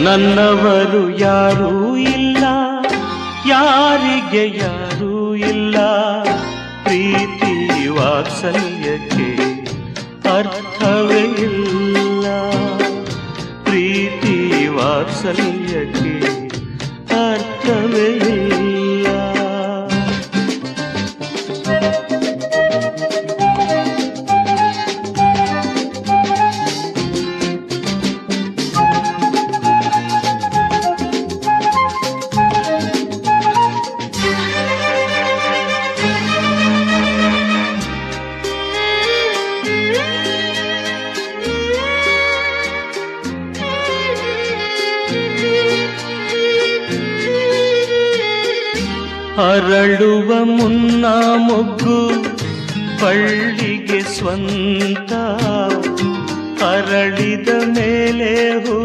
ನನ್ನವರು ಯಾರೂ ಇಲ್ಲ, ಯಾರಿಗೆ ಯಾರೂ ಇಲ್ಲ. ಪ್ರೀತಿ ವಾತ್ಸಲ್ಯಕ್ಕೆ ಅರ್ಥವೇ ಇಲ್ಲ, ಪ್ರೀತಿ ವಾತ್ಸಲ್ಯಕ್ಕೆ ಅರ್ಥವೇ ಇಲ್ಲ. ಅರಳುವ ಮುನ್ನ ಮೊಗ್ಗು ಬಳ್ಳಿಗೆ ಸ್ವಂತ, ಅರಳಿದ ಮೇಲೆ ಹೂ